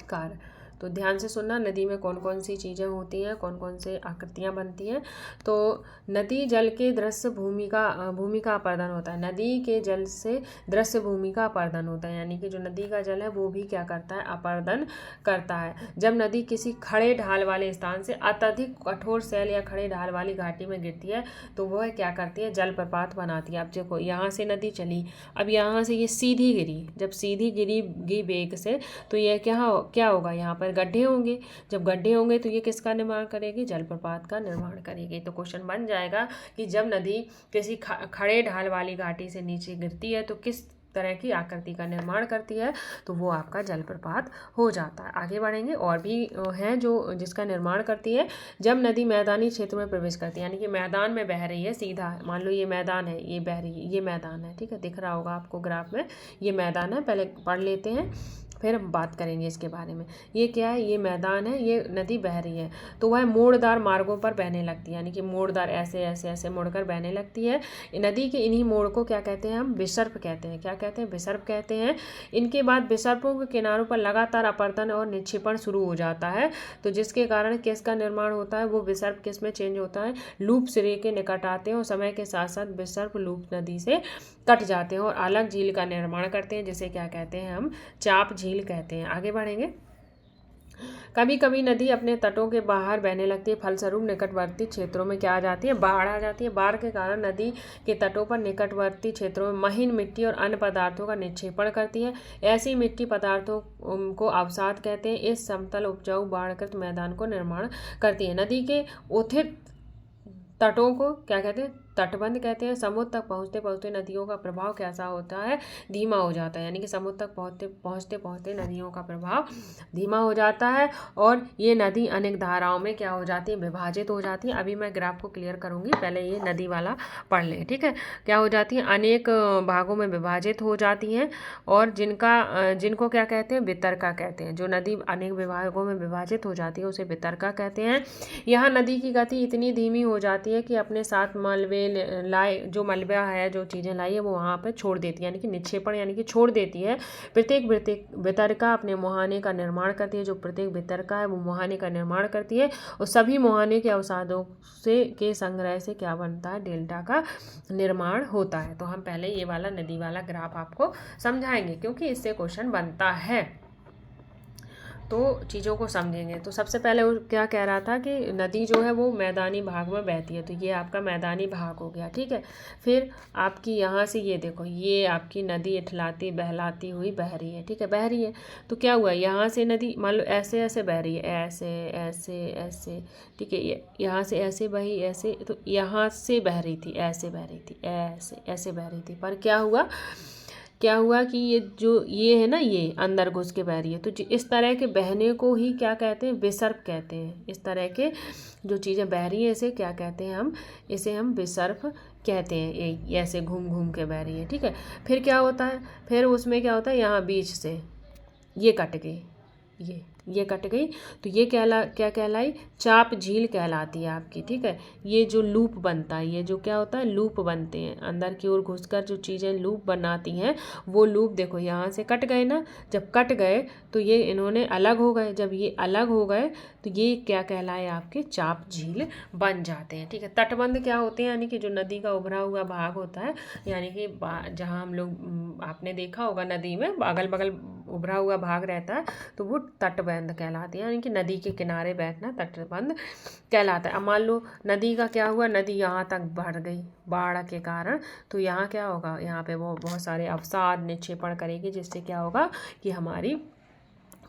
कार्य। तो ध्यान से सुनना, नदी में कौन कौन सी चीज़ें होती हैं, कौन कौन से आकृतियाँ बनती हैं। तो नदी जल के दृश्य भूमि का अपर्दन होता है। नदी के जल से दृश्य भूमि का अपर्दन होता है, यानी कि जो नदी का जल है वो भी क्या करता है, अपर्दन करता है। जब नदी किसी खड़े ढाल वाले स्थान से अत्यधिक कठोर शैल या खड़े ढाल वाली घाटी में गिरती है तो वह क्या करती है, जलप्रपात बनाती है। अब देखो, यहाँ से नदी चली, अब यहाँ से ये सीधी गिरी, जब सीधी गिरी वेग से, तो यह क्या होगा, यहाँ पर गड्ढे होंगे। जब गड्ढे होंगे तो ये किसका निर्माण करेगी, जलप्रपात का निर्माण करेगी। तो क्वेश्चन बन जाएगा कि जब नदी किसी खड़े ढाल वाली घाटी से नीचे गिरती है तो किस तरह की आकृति का निर्माण करती है, तो वो आपका जलप्रपात हो जाता है। आगे बढ़ेंगे, और भी हैं जो जिसका निर्माण करती है। जब नदी मैदानी क्षेत्र में प्रवेश करती है, यानी कि मैदान में बह रही है, सीधा मान लो ये मैदान है, ये बह रही है, ये मैदान है, ठीक है, दिख रहा होगा आपको ग्राफ में, ये मैदान है। पहले पढ़ लेते हैं, फिर हम बात करेंगे इसके बारे में। ये क्या है, ये मैदान है, ये नदी बह रही है, तो वह मोड़दार मार्गों पर बहने लगती है, यानी कि मोड़दार ऐसे ऐसे ऐसे मुड़कर बहने लगती है। नदी के इन्हीं मोड़ को क्या कहते हैं, हम विसर्प कहते हैं। क्या कहते हैं, विसर्प कहते हैं। इनके बाद विसर्पों के किनारों पर लगातार अपर्दन और निक्षेपण शुरू हो जाता है, तो जिसके कारण किसका निर्माण होता है, वो विसर्प किस में चेंज होता है, लूप सिरे के निकट आते हैं और समय के साथ साथ विसर्प लूप नदी से कट जाते हैं और अलग झील का निर्माण करते हैं, जिसे क्या कहते हैं, हम चाप झील कहते हैं। आगे बढ़ेंगे। कभी कभी नदी अपने तटों के बाहर बहने लगती है, फलस्वरूप निकटवर्ती क्षेत्रों में क्या आ जाती है, बाढ़ आ जाती है। बाढ़ के कारण नदी के तटों पर निकटवर्ती क्षेत्रों में महीन मिट्टी और अन्य पदार्थों का निक्षेपण करती है। ऐसी मिट्टी पदार्थों को अवसाद कहते हैं। इस समतल उपजाऊ बाढ़कृत मैदान को निर्माण करती है। नदी के उथित तटों को क्या कहते हैं, तटबंध कहते हैं। समुद्र तक पहुँचते पहुँचते नदियों का प्रभाव कैसा होता है, धीमा हो जाता है, यानी कि समुद्र तक पहुँचते पहुँचते नदियों का प्रभाव धीमा हो जाता है और ये नदी अनेक धाराओं में क्या हो जाती है, विभाजित हो जाती है। अभी मैं ग्राफ को क्लियर करूँगी, पहले ये नदी वाला पढ़ लें, ठीक है। क्या हो जाती है, अनेक भागों में विभाजित हो जाती हैं और जिनको क्या कहते हैं, वितरका कहते हैं। जो नदी अनेक विभागों में विभाजित हो जाती है उसे वितरका कहते हैं। यहाँ नदी की गति इतनी धीमी हो जाती है कि अपने साथ मलबे जो मलबा है, जो चीज़ें लाई है, वो वहाँ पर छोड़ देती है, यानी कि निक्षेपण यानी कि छोड़ देती है। प्रत्येक वितरका अपने मुहाने का निर्माण करती है। जो प्रत्येक वितरका है वो मुहाने का निर्माण करती है और सभी मुहाने के अवसादों के संग्रह से क्या बनता है, डेल्टा का निर्माण होता है। तो हम पहले ये वाला नदी वाला ग्राफ आपको समझाएंगे क्योंकि इससे क्वेश्चन बनता है, तो चीज़ों को समझेंगे। तो सबसे पहले वो क्या कह रहा था कि नदी जो है वो मैदानी भाग में बहती है, तो ये आपका मैदानी भाग हो गया, ठीक है। फिर आपकी यहाँ से ये देखो, ये आपकी नदी इठलाती बहलाती हुई बह रही है, ठीक है, बह रही है। तो क्या हुआ, यहाँ से नदी मान लो ऐसे ऐसे बह रही है, ऐसे ऐसे ऐसे, ठीक है, यहाँ से ऐसे बही, ऐसे, तो यहाँ से बह रही थी, ऐसे बह रही थी, ऐसे ऐसे बह रही थी। पर क्या हुआ कि ये है ना, ये अंदर घुस के बह रही है। तो इस तरह के बहने को ही क्या कहते हैं, विसर्प कहते हैं। इस तरह के जो चीज़ें बह रही हैं इसे क्या कहते हैं, इसे हम विसर्प कहते हैं। ये ऐसे घूम घूम के बह रही है, ठीक है। फिर क्या होता है, फिर उसमें क्या होता है, यहाँ बीच से ये कट गई, ये कट गई, तो ये क्या कहलाई, चाप झील कहलाती है आपकी, ठीक है। ये जो लूप बनता है, ये जो क्या होता है, लूप बनते हैं, अंदर की ओर घुसकर जो चीज़ें लूप बनाती हैं, वो लूप देखो यहाँ से कट गए ना। जब कट गए तो ये इन्होंने अलग हो गए, जब ये अलग हो गए तो ये क्या कहलाए, आपके चाप झील बन जाते हैं, ठीक है। तटबंध क्या होते हैं, यानी कि जो नदी का उभरा हुआ भाग होता है, यानी कि जहाँ हम लोग आपने देखा होगा नदी में अगल बगल उभरा हुआ भाग रहता है, तो वो तटबंध कहलाती है, यानी कि नदी के किनारे बैठना तटबंध कहलाता है। अब मान लो नदी का क्या हुआ, नदी यहाँ तक बढ़ गई बाढ़ के कारण, तो यहाँ क्या होगा, यहाँ पे वो बहुत सारे अवसाद निक्षेपण करेगी, जिससे क्या होगा कि हमारी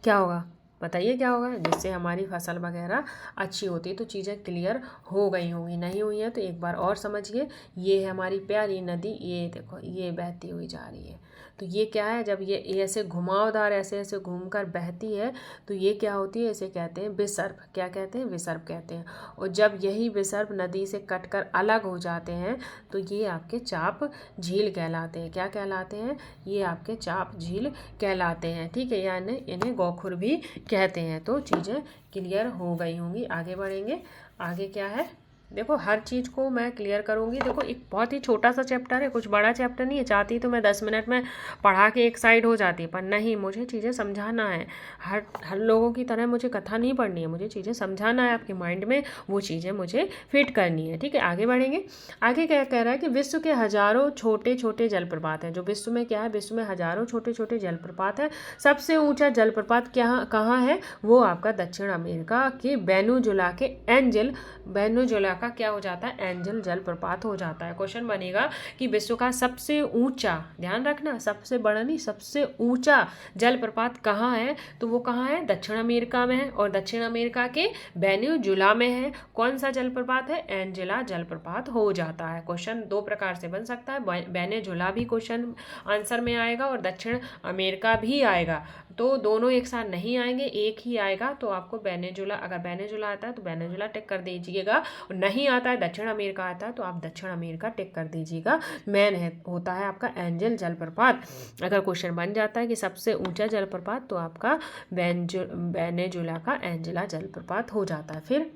क्या होगा, बताइए क्या होगा, जिससे हमारी फसल वगैरह अच्छी होती है। तो चीज़ें क्लियर हो गई होंगी, नहीं हुई हैं तो एक बार और समझिए। ये है हमारी प्यारी नदी, ये देखो ये बहती हुई जा रही है। तो ये क्या है, जब ये ऐसे घुमावदार ऐसे ऐसे घूमकर बहती है तो ये क्या होती है, इसे कहते हैं विसर्प। क्या कहते हैं, विसर्प कहते हैं। और जब यही विसर्प नदी से कटकर अलग हो जाते हैं तो ये आपके चाप झील कहलाते हैं। क्या कहलाते हैं, ये आपके चाप झील कहलाते हैं। ठीक है, यानी इन्हें गोखुर भी कहते हैं। तो चीज़ें क्लियर हो गई होंगी। आगे बढ़ेंगे। आगे क्या है, देखो हर चीज़ को मैं क्लियर करूँगी। देखो एक बहुत ही छोटा सा चैप्टर है, कुछ बड़ा चैप्टर नहीं है। चाहती तो मैं 10 मिनट में पढ़ा के एक साइड हो जाती, पर नहीं, मुझे चीज़ें समझाना है। हर लोगों की तरह मुझे कथा नहीं पढ़नी है, मुझे चीज़ें समझाना है आपके माइंड में, वो चीज़ें मुझे फिट करनी है। ठीक है, आगे बढ़ेंगे। आगे क्या कह रहा है कि विश्व के हजारों छोटे छोटे जलप्रपात हैं। जो विश्व में क्या है, विश्व में हजारों छोटे छोटे जलप्रपात हैं। सबसे ऊंचा जलप्रपात क्या कहाँ है, वो आपका दक्षिण अमेरिका के वेनेजुएला के एंजल, वेनेजुएला का क्या हो जाता है, एंजल जलप्रपात हो जाता है। क्वेश्चन बनेगा कि विश्व का सबसे ऊंचा, ध्यान रखना सबसे बड़ा नहीं, सबसे ऊंचा जलप्रपात कहाँ है, तो वो कहाँ है, दक्षिण अमेरिका में है। और दक्षिण अमेरिका के वेनेजुएला में है। कौन सा जलप्रपात है, एंजेला जलप्रपात हो जाता है। क्वेश्चन दो प्रकार से बन सकता है, वेनेजुएला भी क्वेश्चन आंसर में आएगा और दक्षिण अमेरिका भी आएगा। तो दोनों एक साथ नहीं आएंगे, एक ही आएगा। तो आपको वेनेजुएला, अगर वेनेजुएला आता है तो वेनेजुएला टिक कर दीजिएगा, और नहीं आता है दक्षिण अमेरिका आता है तो आप दक्षिण अमेरिका टिक कर दीजिएगा। मेन है होता है आपका एंजल जलप्रपात। अगर क्वेश्चन बन जाता है कि सबसे ऊंचा जलप्रपात, तो आपका वेनेजुएला का एंजेला जलप्रपात हो जाता है। फिर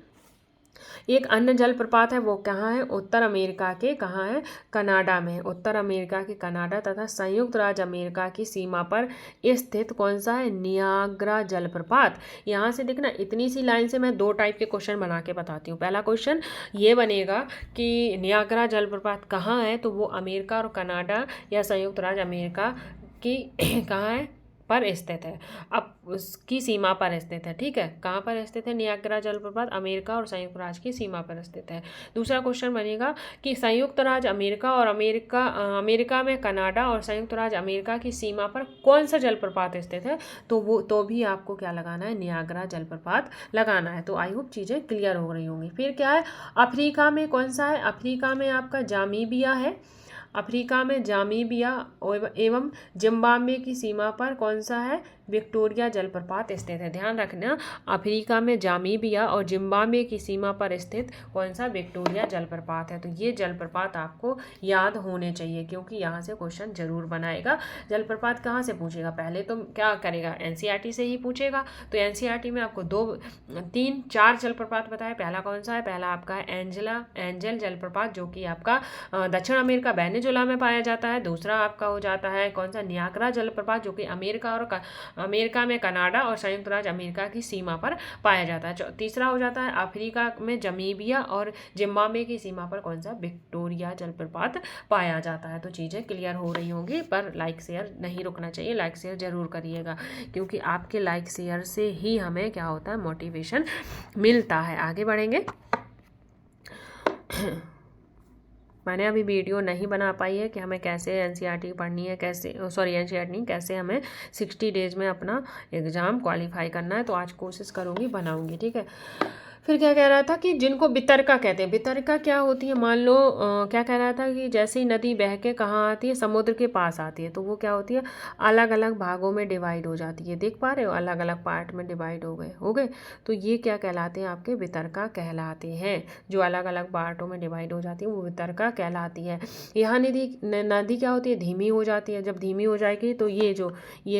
एक अन्य जलप्रपात है, वो कहाँ है, उत्तर अमेरिका के, कहाँ है, कनाडा में। उत्तर अमेरिका के कनाडा तथा संयुक्त राज्य अमेरिका की सीमा पर स्थित कौन सा है, नियाग्रा जलप्रपात। यहाँ से देखना, इतनी सी लाइन से मैं 2 टाइप के क्वेश्चन बना के बताती हूँ। पहला क्वेश्चन ये बनेगा कि नियाग्रा जलप्रपात कहाँ है, तो वो अमेरिका और कनाडा या संयुक्त राज्य अमेरिका की कहाँ है, पर स्थित है। अब उसकी सीमा पर स्थित है। ठीक है, कहाँ पर स्थित है नियाग्रा जलप्रपात, अमेरिका और संयुक्त राज्य की सीमा पर स्थित है। दूसरा क्वेश्चन बनेगा कि संयुक्त राज्य अमेरिका और अमेरिका में कनाडा और संयुक्त राज्य अमेरिका की सीमा पर कौन सा जलप्रपात स्थित है, तो भी आपको क्या लगाना है, नियाग्रा जलप्रपात लगाना है। तो आई होप चीज़ें क्लियर हो रही होंगी। फिर क्या है, अफ्रीका में कौन सा है, अफ्रीका में आपका जामीबिया है। अफ्रीका में जामीबिया एवं जिम्बाब्वे की सीमा पर कौन सा है, विक्टोरिया जलप्रपात स्थित है। ध्यान रखना, अफ्रीका में जामीबिया और जिम्बाब्वे की सीमा पर स्थित कौन सा, विक्टोरिया जलप्रपात है। तो ये जलप्रपात आपको याद होने चाहिए, क्योंकि यहाँ से क्वेश्चन जरूर बनाएगा। जलप्रपात कहाँ से पूछेगा, पहले तो क्या करेगा, एनसीईआरटी से ही पूछेगा। तो एनसीईआरटी में आपको 2, 3, 4 जलप्रपात बताए। पहला कौन सा है, पहला आपका है एंजल जलप्रपात, जो कि आपका दक्षिण अमेरिका वेनेजुएला में पाया जाता है। दूसरा आपका हो जाता है कौन सा, नियाग्रा जलप्रपात, जो कि अमेरिका में कनाडा और संयुक्त राज्य अमेरिका की सीमा पर पाया जाता है। तीसरा हो जाता है अफ्रीका में जमीबिया और जिम्बाब्वे की सीमा पर कौन सा, विक्टोरिया जलप्रपात पाया जाता है। तो चीज़ें क्लियर हो रही होंगी, पर लाइक शेयर नहीं रुकना चाहिए, लाइक शेयर जरूर करिएगा, क्योंकि आपके लाइक शेयर से ही हमें क्या होता है, मोटिवेशन मिलता है। आगे बढ़ेंगे। मैंने अभी वीडियो नहीं बना पाई है कि हमें कैसे एनसीईआरटी पढ़नी है, कैसे एनसीईआरटी नहीं, कैसे हमें 60 डेज में अपना एग्ज़ाम क्वालिफाई करना है। तो आज कोशिश करूँगी, बनाऊँगी। ठीक है, फिर क्या कह रहा था कि जिनको वितरका कहते हैं। वितरका क्या होती है, मान लो क्या कह रहा था कि जैसे ही नदी बह के कहाँ आती है, समुद्र के पास आती है, तो वो क्या होती है, अलग अलग भागों में डिवाइड हो जाती है। देख पा रहे हो, अलग अलग पार्ट में डिवाइड हो गए। तो ये क्या कहलाते हैं, आपके वितरका कहलाते हैं। जो अलग अलग पार्टों में डिवाइड हो जाती है वो वितरका कहलाती है। यहाँ नदी क्या होती है, धीमी हो जाती है। जब धीमी हो जाएगी तो ये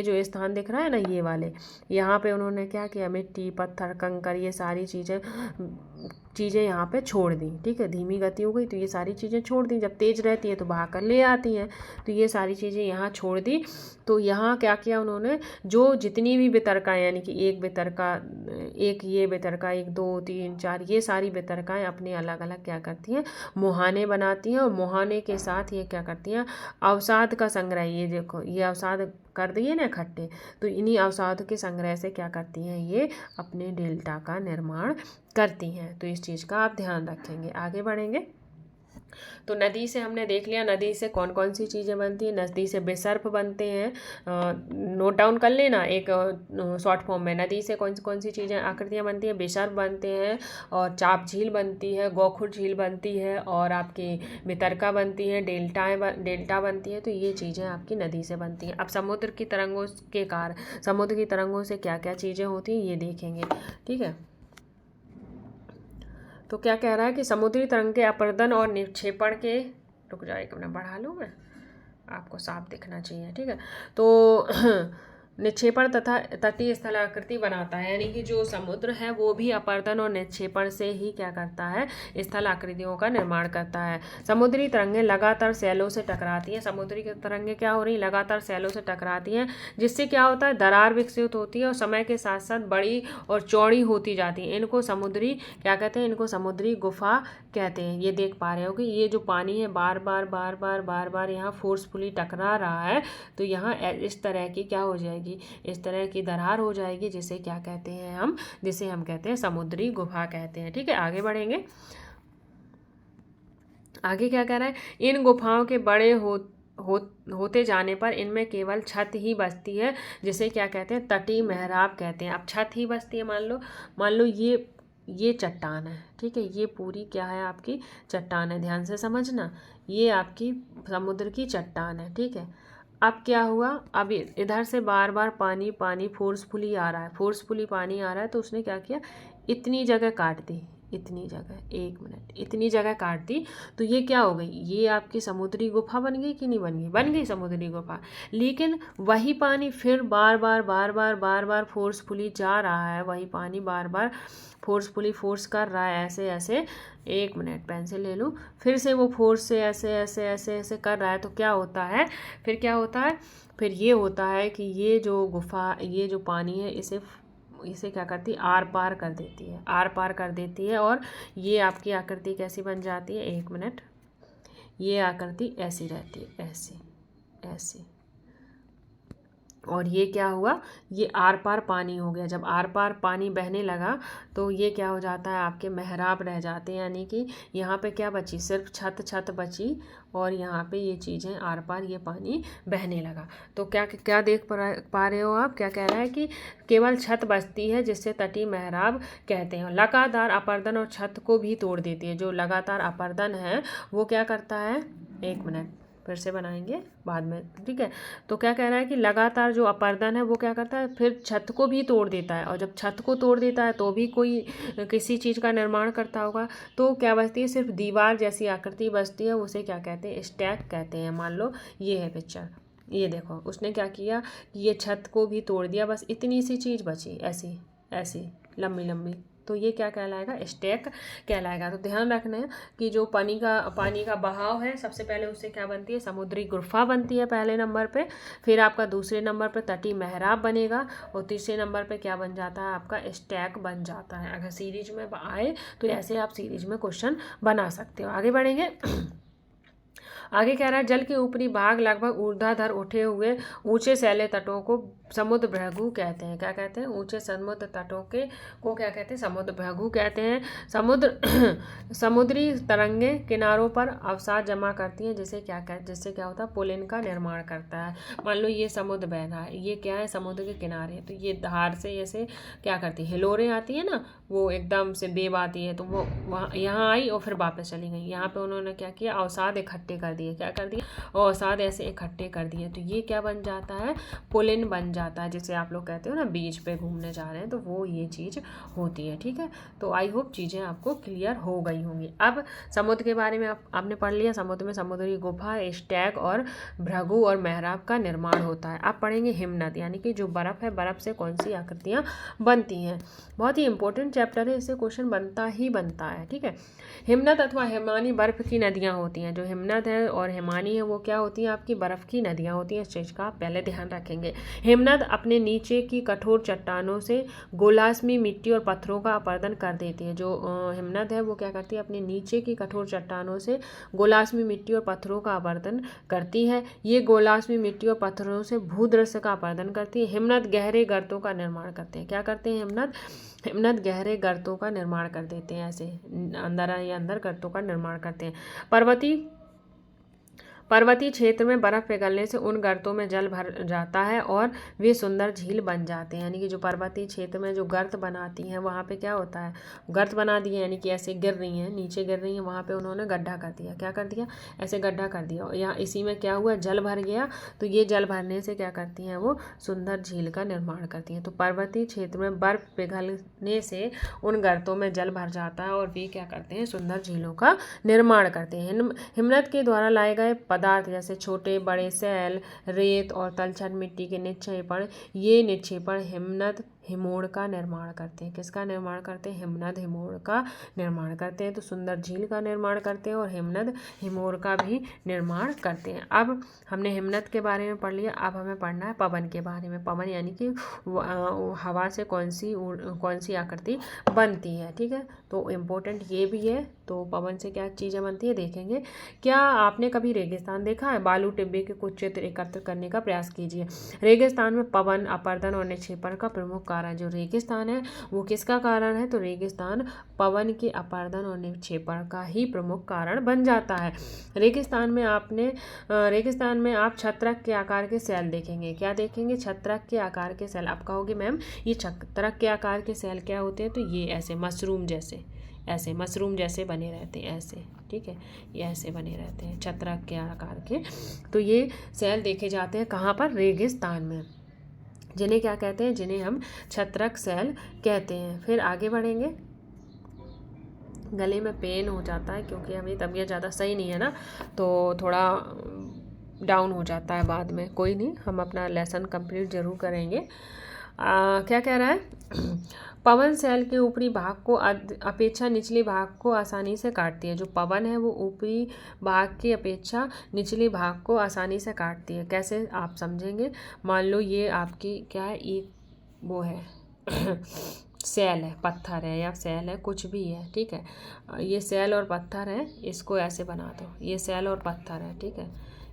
जो स्थान दिख रहा है ना, ये वाले, यहाँ पे उन्होंने क्या किया, मिट्टी, पत्थर, कंकर, ये सारी चीज़ें यहाँ पे छोड़ दी। ठीक है, धीमी गति हो गई तो ये सारी चीज़ें छोड़ दी। जब तेज रहती है तो बहा कर ले आती हैं, तो ये सारी चीज़ें यहाँ छोड़ दी। तो यहाँ क्या किया उन्होंने, जो जितनी भी वितरकाएँ, यानी कि एक वितरका, एक ये वितरका, 1, 2, 3, 4, ये सारी वितरकाएँ अपने अलग अलग क्या करती हैं, मुहाने बनाती हैं। और मुहाने के साथ ये क्या करती हैं, अवसाद का संग्रह, ये देखो ये अवसाद कर दिए ना इकट्ठे, तो इन्हीं अवसाद के संग्रह से क्या करती हैं, ये अपने डेल्टा का निर्माण करती हैं। तो इस चीज़ का आप ध्यान रखेंगे। आगे बढ़ेंगे। तो नदी से हमने देख लिया नदी से कौन कौन सी चीज़ें बनती हैं। नदी से बेसर्प बनते हैं, नोट डाउन कर लेना एक शॉर्ट फॉर्म में। नदी से कौन सी चीज़ें आकृतियाँ बनती हैं, बेसर्प बनते हैं, और चाप झील बनती है, गोखुर झील बनती है, और आपकी वितरका बनती है, डेल्टा बनती है। तो ये चीज़ें आपकी नदी से बनती हैं। अब समुद्र की तरंगों के कारण समुद्र की तरंगों से क्या क्या चीज़ें होती हैं ये देखेंगे, ठीक है। तो क्या कह रहा है कि समुद्री तरंग के अपरदन और निक्षेपण के, रुक जाए एक मिनट बढ़ा लूँ मैं, आपको साफ दिखना चाहिए, ठीक है। तो निक्षेपण तथा तटीय स्थलाकृति बनाता है, यानी कि जो समुद्र है वो भी अपरदन और निक्षेपण से ही क्या करता है, स्थल आकृतियों का निर्माण करता है। समुद्री तरंगें लगातार सैलों से टकराती हैं। समुद्री तरंगें क्या हो रही, लगातार सैलों से टकराती हैं, जिससे क्या होता है, दरार विकसित होती है और समय के साथ साथ बड़ी और चौड़ी होती जाती है। इनको समुद्री क्या कहते हैं, इनको समुद्री गुफा कहते हैं। ये देख पा रहे हो कि ये जो पानी है बार बार बार बार बार बार यहाँ फोर्सफुली टकरा रहा है, तो यहाँ इस तरह की क्या हो जाएगी, इस तरह की दरार हो जाएगी, जिसे क्या कहते हैं हम, जिसे हम कहते हैं समुद्री गुफा कहते हैं, ठीक है। आगे बढ़ेंगे, आगे क्या कह रहा है, इन गुफाओं के बड़े होते जाने पर इनमें केवल छत ही बचती है, जिसे क्या कहते हैं, तटीय मेहराब कहते हैं। अब छत ही बचती है, मान लो ये चट्टान है, ठीक है, ये पूरी क्या है, आपकी चट्टान है, ध्यान से समझना, ये आपकी समुद्र की चट्टान है, ठीक है। अब क्या हुआ, अब इधर से बार बार पानी पानी फोर्सफुली आ रहा है, फोर्सफुली पानी आ रहा है, तो उसने क्या किया, इतनी जगह काट दी, इतनी जगह, एक मिनट, इतनी जगह काट दी, तो ये क्या हो गई, ये आपकी समुद्री गुफा बन गई कि नहीं बन गई, बन गई समुद्री गुफा। लेकिन वही पानी फिर बार बार बार बार बार बार फोर्सफुली जा रहा है, वही पानी बार बार फोर्सफुली फोर्स कर रहा है, ऐसे ऐसे, एक मिनट पेंसिल ले लूँ, फिर से वो फोर्स से ऐसे ऐसे ऐसे ऐसे कर रहा है, तो क्या होता है, फिर क्या होता है, फिर ये होता है कि ये जो गुफा, ये जो पानी है, इसे क्या करती है, आर पार कर देती है, आर पार कर देती है, और ये आपकी आकृति कैसी बन जाती है, एक मिनट, ये आकृति ऐसी रहती है, ऐसी ऐसी, और ये क्या हुआ, ये आर पार पानी हो गया। जब आर पार पानी बहने लगा तो ये क्या हो जाता है, आपके मेहराब रह जाते हैं, यानी कि यहाँ पे क्या बची, सिर्फ छत बची, और यहाँ पे ये चीज़ें आर पार ये पानी बहने लगा। तो क्या क्या देख पा रहे हो आप, क्या कह रहा है कि केवल छत बचती है, जिससे तटीय मेहराब कहते हैं। लगातार अपरदन और छत को भी तोड़ देती है। जो लगातार अपरदन है वो क्या करता है, एक मिनट फिर से बनाएंगे बाद में, ठीक है। तो क्या कह रहा है कि लगातार जो अपरदन है वो क्या करता है, फिर छत को भी तोड़ देता है, और जब छत को तोड़ देता है तो भी कोई किसी चीज़ का निर्माण करता होगा, तो क्या बचती है, सिर्फ दीवार जैसी आकृति बचती है, उसे क्या कहते हैं, स्टैक कहते हैं। मान लो ये है पिक्चर, ये देखो, उसने क्या किया, ये छत को भी तोड़ दिया, बस इतनी सी चीज़ बची, ऐसी ऐसी लंबी लंबी, तो ये क्या कहलाएगा, स्टैक कहलाएगा। तो ध्यान रखना है कि जो पानी का बहाव है, सबसे पहले उससे क्या बनती है, समुद्री गुफा बनती है पहले नंबर पे, फिर आपका दूसरे नंबर पे तटीय मेहराब बनेगा, और तीसरे नंबर पे क्या बन जाता है, आपका स्टैक बन जाता है। अगर सीरीज में आए तो ऐसे आप सीरीज में क्वेश्चन बना सकते हो। आगे बढ़ेंगे, आगे कह रहा है, जल के ऊपरी भाग लगभग ऊर्ध्वाधर उठे हुए ऊंचे सैले तटों को समुद्र भृगु कहते हैं। क्या कहते हैं, ऊंचे समुद्र तटों को क्या कहते हैं, समुद्र भृगु कहते हैं। समुद्री तरंगें किनारों पर अवसाद जमा करती हैं, जिससे क्या होता है, पुलिन का निर्माण करता है। मान लो ये समुद्र बह रहा है, ये क्या है, समुद्र के किनारे, तो ये धार से ऐसे क्या करती है, हिलोरें आती है ना, वो एकदम से बेब आती है, तो वो वहाँ यहाँ आई और फिर वापस चली गई। यहाँ पे उन्होंने क्या किया, अवसाद इकट्ठे कर दिए, क्या कर दिया, अवसाद ऐसे इकट्ठे कर दिए, तो ये क्या बन जाता है, पुलिन बन जाता है, जिसे आप लोग कहते हो ना बीच पे घूमने जा रहे हैं, तो वो ये चीज़ होती है, ठीक है। तो आई होप चीज़ें आपको क्लियर हो गई होंगी। अब समुद्र के बारे में आपने पढ़ लिया, समुद्र में समुद्री गुफा, स्टैक और भृगु और मेहराब का निर्माण होता है। अब पढ़ेंगे हिमनद, यानी कि जो बर्फ़ है, बर्फ़ से कौन सी आकृतियाँ बनती हैं। बहुत ही इंपॉर्टेंट चैप्टर है, इससे क्वेश्चन बनता ही बनता है, ठीक है। हिमनद अथवा हिमानी बर्फ़ की नदियाँ होती हैं। जो हिमनद है और हिमानी है वो क्या होती हैं, आपकी बर्फ़ की नदियाँ होती हैं। इस चीज़ का आप पहले ध्यान रखेंगे। हिमनद हिमनद अपने नीचे की कठोर चट्टानों से गोलाश्मी मिट्टी और पत्थरों का अपरदन कर देती है। जो हिमनद है वो क्या करती है, अपने नीचे की कठोर चट्टानों से गोलाश्मी मिट्टी और पत्थरों का अपरदन करती है। ये गोलाश्मी मिट्टी और पत्थरों से भूदृश्य का अपरदन करती है। हिमनद गहरे गर्तों का निर्माण करते हैं। क्या करते हैं हिमनद गहरे गर्तों का निर्माण कर देते हैं, ऐसे अंदर गर्तों का निर्माण करते हैं। पर्वतीय क्षेत्र में बर्फ पिघलने से उन गर्तों में जल भर जाता है और वे सुंदर झील बन जाते हैं। यानी कि जो पर्वतीय क्षेत्र में जो गर्त बनाती हैं वहाँ पे क्या होता है, गर्त बना दिए, यानी कि ऐसे गिर रही हैं, नीचे गिर रही हैं, वहाँ पे उन्होंने गड्ढा कर दिया। क्या कर दिया, ऐसे गड्ढा कर दिया, और यहाँ इसी में क्या हुआ, जल भर गया। तो ये जल भरने से क्या करती हैं, वो सुंदर झील का निर्माण करती हैं। तो पर्वतीय क्षेत्र में बर्फ पिघलने से उन गर्तों में जल भर जाता है और वे क्या करते हैं, सुंदर झीलों का निर्माण करते हैं। हिमनद के द्वारा लाए गए पदार्थ जैसे छोटे बड़े सैल, रेत और तलछट मिट्टी के निक्षेपण, ये निक्षेपण हिमनद हिमोड़ का निर्माण करते हैं। किसका निर्माण करते हैं, हिमनद हिमोड़ का निर्माण करते हैं। तो सुंदर झील का निर्माण करते हैं और हिमनद हिमोड़ का भी निर्माण करते हैं। अब हमने हिमनद के बारे में पढ़ लिया, अब हमें पढ़ना है पवन के बारे में। पवन यानी कि हवा से कौन सी आकृति बनती है, ठीक है। तो इम्पोर्टेंट ये भी है। तो पवन से क्या चीज़ें बनती है देखेंगे। क्या आपने कभी रेगिस्तान देखा है? बालू टिब्बे के कुछ चित्र एकत्र करने का प्रयास कीजिए। रेगिस्तान में पवन, अपरदन और निक्षेपण का प्रमुख कारण, जो रेगिस्तान है वो किसका कारण है, तो रेगिस्तान पवन के अपरदन और निक्षेपण का ही प्रमुख कारण बन जाता है। रेगिस्तान में आप छत्रक के आकार के सेल देखेंगे। क्या देखेंगे, छत्रक के आकार के सेल। आप कहोगे मैम ये छत्रक के आकार के सेल क्या होते हैं, तो ये ऐसे मशरूम जैसे बने रहते हैं, ऐसे, ठीक है, ये ऐसे बने रहते हैं छत्रक के आकार के। तो ये सेल देखे जाते हैं कहाँ पर, रेगिस्तान में, जिन्हें क्या कहते हैं, जिन्हें हम छत्रक सेल कहते हैं। फिर आगे बढ़ेंगे। गले में पेन हो जाता है क्योंकि हमें तबीयत ज़्यादा सही नहीं है ना, तो थोड़ा डाउन हो जाता है बाद में। कोई नहीं, हम अपना लेसन कंप्लीट जरूर करेंगे। क्या कह रहा है, पवन सेल के ऊपरी भाग को अपेक्षा निचले भाग को आसानी से काटती है। जो पवन है वो ऊपरी भाग की अपेक्षा निचले भाग को आसानी से काटती है। कैसे, आप समझेंगे। मान लो ये आपकी क्या है, एक वो है सेल है, पत्थर है या सेल है, कुछ भी है, ठीक है। ये सेल और पत्थर है, इसको ऐसे बना दो, ये सेल और पत्थर है, ठीक है,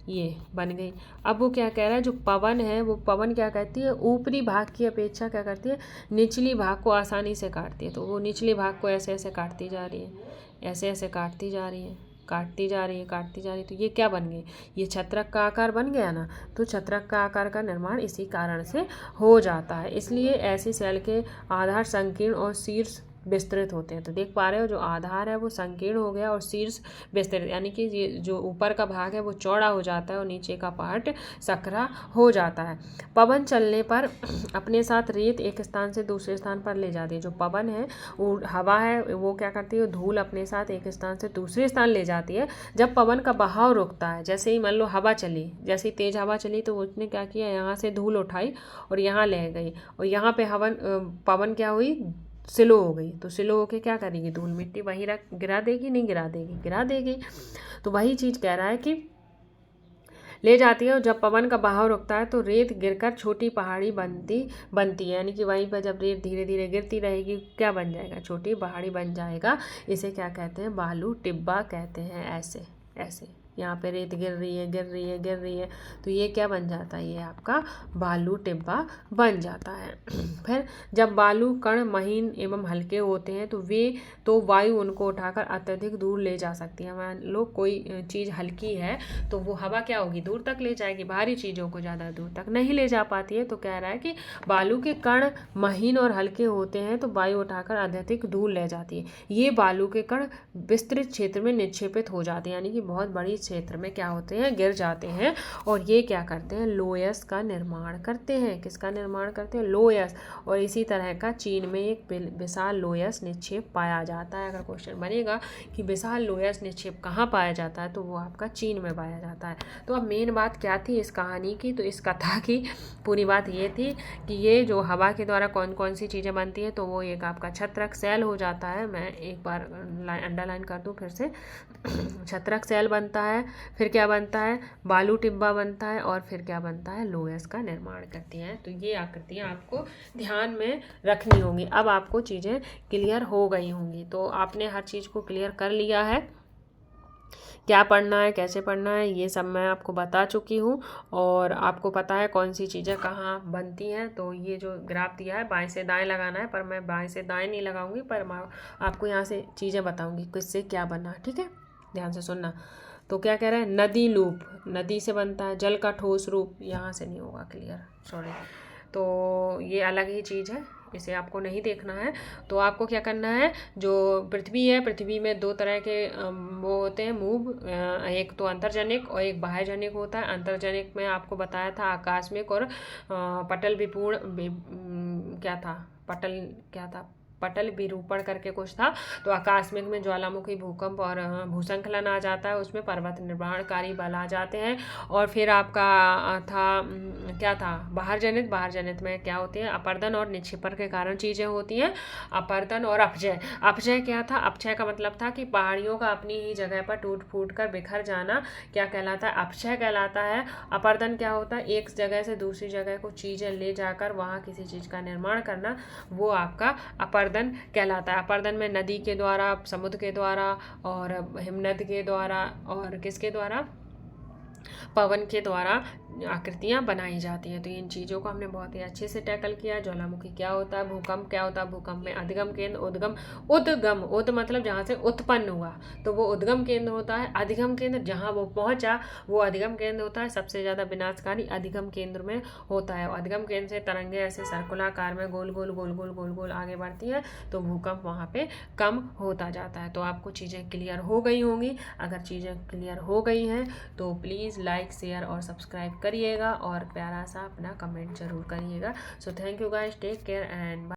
ये बन गई। अब वो क्या कह रहा है, जो पवन है वो पवन क्या कहती है, ऊपरी भाग की अपेक्षा क्या करती है, निचली भाग को आसानी से काटती है। तो वो निचले भाग को ऐसे ऐसे काटती जा रही है, ऐसे ऐसे काटती जा रही है। तो ये क्या बन गई, ये छत्रक का आकार बन गया ना। तो छत्रक का आकार का निर्माण इसी कारण से हो जाता है। इसलिए ऐसी सेल के आधार संकीर्ण और शीर्ष विस्तृत होते हैं। तो देख पा रहे हो, जो आधार है वो संकीर्ण हो गया और शीर्ष विस्तृत, यानी कि ये जो ऊपर का भाग है वो चौड़ा हो जाता है और नीचे का पार्ट सकरा हो जाता है। पवन चलने पर अपने साथ रेत एक स्थान से दूसरे स्थान पर ले जाती है। जो पवन है, हवा है, वो क्या करती है, धूल अपने साथ एक स्थान से दूसरे स्थान ले जाती है। जब पवन का बहाव रुकता है, जैसे ही मान लो हवा चली, जैसे ही तेज हवा चली, तो उसने क्या किया, यहाँ से धूल उठाई और यहाँ ले गई, और यहाँ पे पवन क्या हुई, स्लो हो गई। तो स्लो होके क्या करेगी, धूल मिट्टी वहीं गिरा देगी, नहीं गिरा देगी, गिरा देगी। तो वही चीज़ कह रहा है कि ले जाती है। और जब पवन का बहाव रुकता है तो रेत गिरकर छोटी पहाड़ी बनती है। यानी कि वहीं पर जब रेत धीरे धीरे गिरती रहेगी, क्या बन जाएगा, छोटी पहाड़ी बन जाएगा। इसे क्या कहते हैं, बालू टिब्बा कहते हैं। ऐसे ऐसे यहाँ पे रेत गिर रही है, तो ये क्या बन जाता है, ये आपका बालू टिब्बा बन जाता है। फिर जब बालू कण महीन एवं हल्के होते हैं तो वायु उनको उठाकर अत्यधिक दूर ले जा सकती है। मान लो कोई चीज़ हल्की है तो वो हवा क्या होगी, दूर तक ले जाएगी, भारी चीज़ों को ज़्यादा दूर तक नहीं ले जा पाती है। तो कह रहा है कि बालू के कण महीन और हल्के होते हैं तो वायु उठाकर अत्यधिक दूर ले जाती है। ये बालू के कण विस्तृत क्षेत्र में निक्षेपित हो जाते हैं, यानी कि बहुत बड़ी क्षेत्र में क्या होते हैं, गिर जाते हैं। और ये क्या करते हैं, लोयस का निर्माण करते हैं। किसका निर्माण करते हैं, लोयस। और इसी तरह का चीन में एक विशाल लोयस निक्षेप पाया जाता है। अगर क्वेश्चन बनेगा कि विशाल लोयस निक्षेप कहाँ पाया जाता है, तो वो आपका चीन में पाया जाता है। तो अब मेन बात क्या थी इस कहानी की, तो इस कथा की पूरी बात ये थी कि ये जो हवा के द्वारा कौन कौन सी चीज़ें बनती है, तो वो एक आपका छत्रक सेल हो जाता है। मैं एक बार अंडरलाइन कर दूँ फिर से, छत्रक सेल बनता है, है, फिर क्या बनता है, बालू टिब्बा बनता है, और फिर क्या बनता है, लोयस का निर्माण करती हैं। तो ये आकृतियाँ आपको ध्यान में रखनी होंगी। अब आपको चीज़ें क्लियर हो गई होंगी। तो आपने हर चीज़ को क्लियर कर लिया है, क्या पढ़ना है, कैसे पढ़ना है, ये सब मैं आपको बता चुकी हूँ। और आपको पता है कौन सी चीज़ें कहाँ बनती हैं। तो ये जो ग्राफ दिया है बाएं से दाएं लगाना है, पर मैं बाएं से दाएं नहीं लगाऊंगी, पर मैं आपको यहाँ से चीज़ें बताऊंगी किससे क्या बना, ठीक है, ध्यान से सुनना। तो क्या कह रहे हैं, नदी लूप, नदी से बनता है, जल का ठोस रूप, यहाँ से नहीं होगा क्लियर, सॉरी। तो ये अलग ही चीज़ है, इसे आपको नहीं देखना है। तो आपको क्या करना है, जो पृथ्वी है, पृथ्वी में दो तरह के वो होते हैं मूव, एक तो अंतर्जनिक और एक बाह्यजनिक होता है। अंतर्जनिक में आपको बताया था आकस्मिक और पटल विपूर्ण क्या था, पटल विरूपण करके कुछ था। तो आकस्मिक में ज्वालामुखी, भूकंप और भूस्खलन आ जाता है, उसमें पर्वत निर्माणकारी बल आ जाते हैं। और फिर आपका था क्या था, बाहर जनित में क्या होती है, अपर्दन और निक्षेपण के कारण चीज़ें होती हैं। अपर्दन और अपजय, अपजय क्या था, अपक्षय का मतलब था कि पहाड़ियों का अपनी ही जगह पर टूट फूट कर बिखर जाना क्या कहलाता है, अपक्षय कहलाता है। अपर्दन क्या होता है, एक जगह से दूसरी जगह को चीज़ें ले जाकर वहाँ किसी चीज़ का निर्माण करना, वो आपका अपर्दन कहलाता है। अपर्दन में नदी के द्वारा, समुद्र के द्वारा, और हिमनद के द्वारा, और किसके द्वारा, पवन के द्वारा आकृतियाँ बनाई जाती हैं। तो इन चीज़ों को हमने बहुत ही अच्छे से टैकल किया। ज्वालामुखी क्या होता है, भूकंप क्या होता है, भूकंप में अधिगम केंद्र, उद्गम उद मतलब जहाँ से उत्पन्न हुआ, तो वो उद्गम केंद्र होता है। अधिगम केंद्र जहाँ वो पहुँचा वो अधिगम केंद्र होता है। सबसे ज़्यादा विनाशकारी अधिगम केंद्र में होता है। अधिगम केंद्र से तरंगे ऐसे सर्कुलाकार में गोल गोल गोल गोल गोल गोल आगे बढ़ती हैं, तो भूकंप वहाँ पे कम होता जाता है। तो आपको चीज़ें क्लियर हो गई होंगी। अगर चीज़ें क्लियर हो गई हैं तो प्लीज़ लाइक, शेयर और सब्सक्राइब करिएगा, और प्यारा सा अपना कमेंट जरूर करिएगा। So thank you guys, take care and bye.